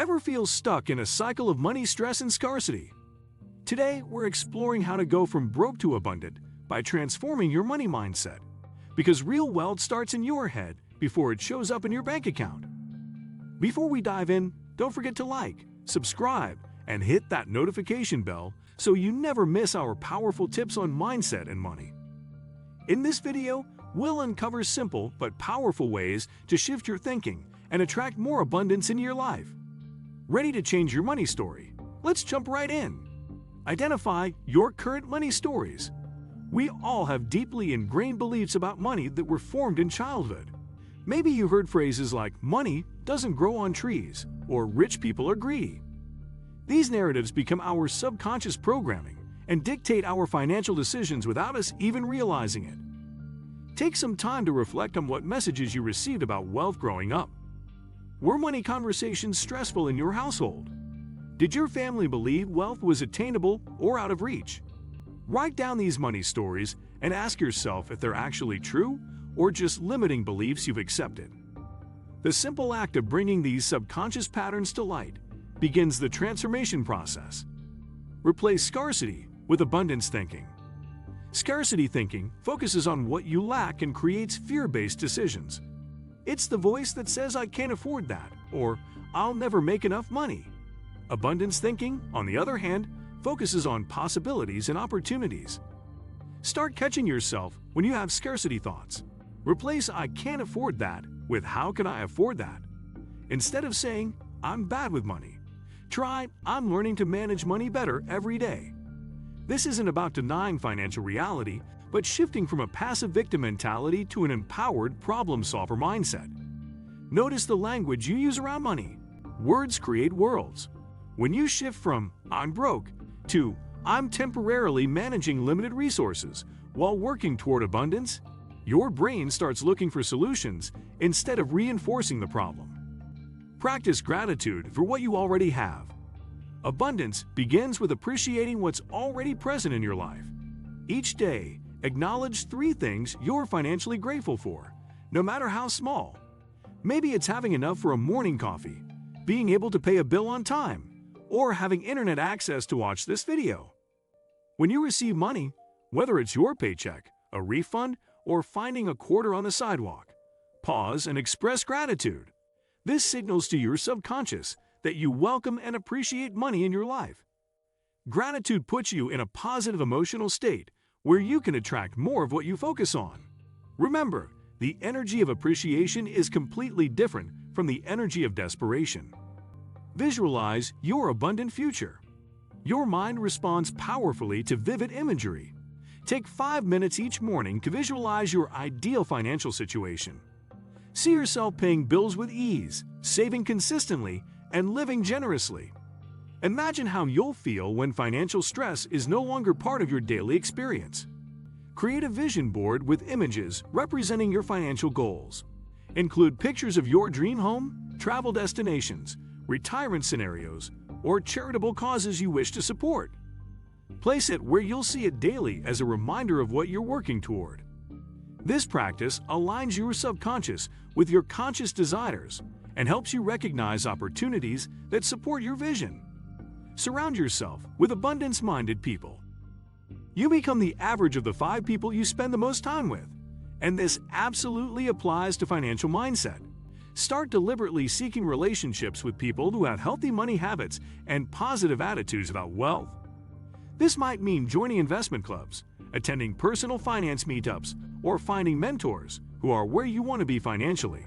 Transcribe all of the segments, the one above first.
Ever feel stuck in a cycle of money stress and scarcity? Today, we're exploring how to go from broke to abundant by transforming your money mindset. Because real wealth starts in your head before it shows up in your bank account. Before we dive in, don't forget to like, subscribe, and hit that notification bell so you never miss our powerful tips on mindset and money. In this video, we'll uncover simple but powerful ways to shift your thinking and attract more abundance into your life. Ready to change your money story? Let's jump right in. Identify your current money stories. We all have deeply ingrained beliefs about money that were formed in childhood. Maybe you heard phrases like, "Money doesn't grow on trees," or "Rich people are greedy." These narratives become our subconscious programming and dictate our financial decisions without us even realizing it. Take some time to reflect on what messages you received about wealth growing up. Were money conversations stressful in your household? Did your family believe wealth was attainable or out of reach? Write down these money stories and ask yourself if they're actually true or just limiting beliefs you've accepted. The simple act of bringing these subconscious patterns to light begins the transformation process. Replace scarcity with abundance thinking. Scarcity thinking focuses on what you lack and creates fear-based decisions. It's the voice that says, "I can't afford that," or "I'll never make enough money." Abundance thinking, on the other hand, focuses on possibilities and opportunities. Start catching yourself when you have scarcity thoughts. Replace "I can't afford that" with "How can I afford that?" Instead of saying, "I'm bad with money," try "I'm learning to manage money better every day." This isn't about denying financial reality, but shifting from a passive victim mentality to an empowered problem-solver mindset. Notice the language you use around money. Words create worlds. When you shift from "I'm broke" to "I'm temporarily managing limited resources while working toward abundance," your brain starts looking for solutions instead of reinforcing the problem. Practice gratitude for what you already have. Abundance begins with appreciating what's already present in your life. Each day, acknowledge 3 things you're financially grateful for, no matter how small. Maybe it's having enough for a morning coffee, being able to pay a bill on time, or having internet access to watch this video. When you receive money, whether it's your paycheck, a refund, or finding a quarter on the sidewalk, pause and express gratitude. This signals to your subconscious that you welcome and appreciate money in your life. Gratitude puts you in a positive emotional state where you can attract more of what you focus on. Remember, the energy of appreciation is completely different from the energy of desperation. Visualize your abundant future. Your mind responds powerfully to vivid imagery. Take 5 minutes each morning to visualize your ideal financial situation. See yourself paying bills with ease, saving consistently, and living generously. Imagine how you'll feel when financial stress is no longer part of your daily experience. Create a vision board with images representing your financial goals. Include pictures of your dream home, travel destinations, retirement scenarios, or charitable causes you wish to support. Place it where you'll see it daily as a reminder of what you're working toward. This practice aligns your subconscious with your conscious desires and helps you recognize opportunities that support your vision. Surround yourself with abundance-minded people. You become the average of the 5 people you spend the most time with, and this absolutely applies to financial mindset. Start deliberately seeking relationships with people who have healthy money habits and positive attitudes about wealth. This might mean joining investment clubs, attending personal finance meetups, or finding mentors who are where you want to be financially.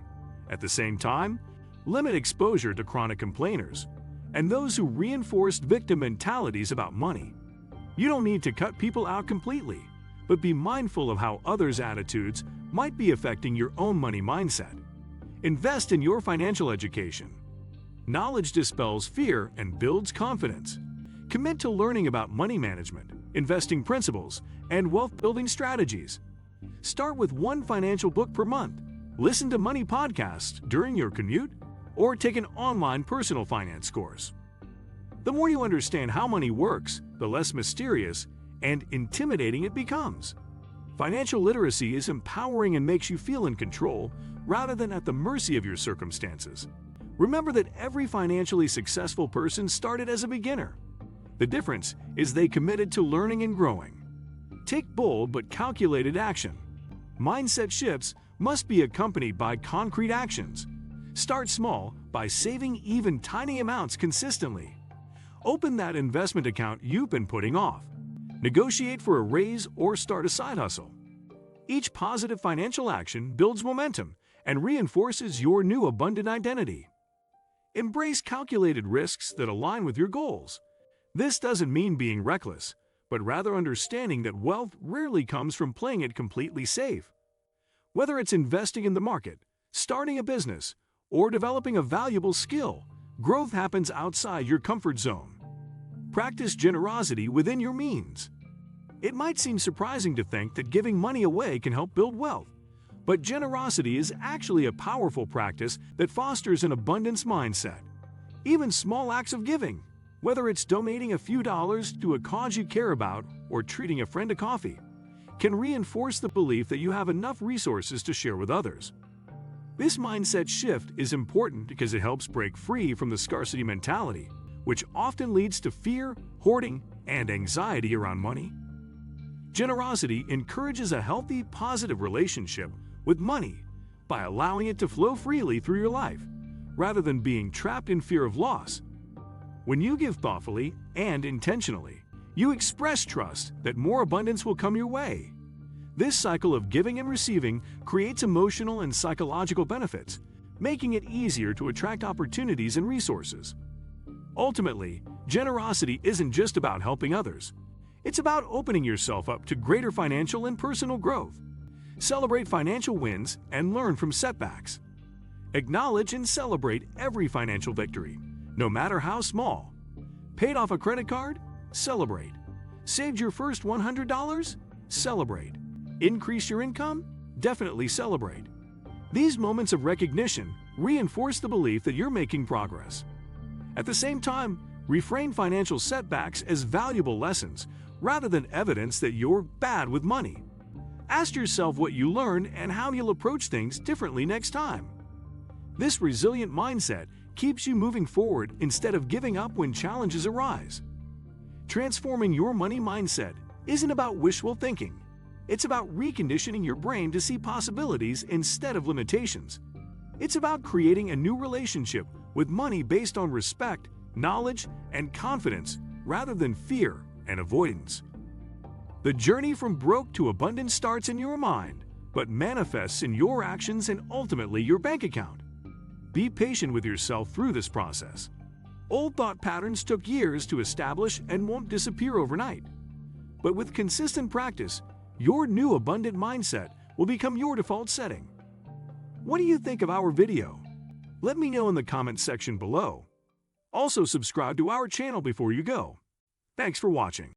At the same time, limit exposure to chronic complainers and those who reinforce victim mentalities about money. You don't need to cut people out completely, but be mindful of how others' attitudes might be affecting your own money mindset. Invest in your financial education. Knowledge dispels fear and builds confidence. Commit to learning about money management, investing principles, and wealth-building strategies. Start with 1 financial book per month, listen to money podcasts during your commute, or take an online personal finance course. The more you understand how money works, the less mysterious and intimidating it becomes. Financial literacy is empowering and makes you feel in control rather than at the mercy of your circumstances. Remember that every financially successful person started as a beginner. The difference is they committed to learning and growing. Take bold but calculated action. Mindset shifts must be accompanied by concrete actions. Start small by saving even tiny amounts consistently. Open that investment account you've been putting off. Negotiate for a raise or start a side hustle. Each positive financial action builds momentum and reinforces your new abundant identity. Embrace calculated risks that align with your goals. This doesn't mean being reckless, but rather understanding that wealth rarely comes from playing it completely safe. Whether it's investing in the market, starting a business, or developing a valuable skill, growth happens outside your comfort zone. Practice generosity within your means. It might seem surprising to think that giving money away can help build wealth, but generosity is actually a powerful practice that fosters an abundance mindset. Even small acts of giving, whether it's donating a few dollars to a cause you care about or treating a friend to coffee, can reinforce the belief that you have enough resources to share with others. This mindset shift is important because it helps break free from the scarcity mentality, which often leads to fear, hoarding, and anxiety around money. Generosity encourages a healthy, positive relationship with money by allowing it to flow freely through your life, rather than being trapped in fear of loss. When you give thoughtfully and intentionally, you express trust that more abundance will come your way. This cycle of giving and receiving creates emotional and psychological benefits, making it easier to attract opportunities and resources. Ultimately, generosity isn't just about helping others. It's about opening yourself up to greater financial and personal growth. Celebrate financial wins and learn from setbacks. Acknowledge and celebrate every financial victory, no matter how small. Paid off a credit card? Celebrate. Saved your first $100? Celebrate. Increase your income? Definitely celebrate. These moments of recognition reinforce the belief that you're making progress. At the same time, reframe financial setbacks as valuable lessons rather than evidence that you're bad with money. Ask yourself what you learned and how you'll approach things differently next time. This resilient mindset keeps you moving forward instead of giving up when challenges arise. Transforming your money mindset isn't about wishful thinking. It's about reconditioning your brain to see possibilities instead of limitations. It's about creating a new relationship with money based on respect, knowledge, and confidence rather than fear and avoidance. The journey from broke to abundance starts in your mind, but manifests in your actions and ultimately your bank account. Be patient with yourself through this process. Old thought patterns took years to establish and won't disappear overnight. But with consistent practice, your new abundant mindset will become your default setting. What do you think of our video? Let me know in the comments section below. Also subscribe to our channel before you go. Thanks for watching.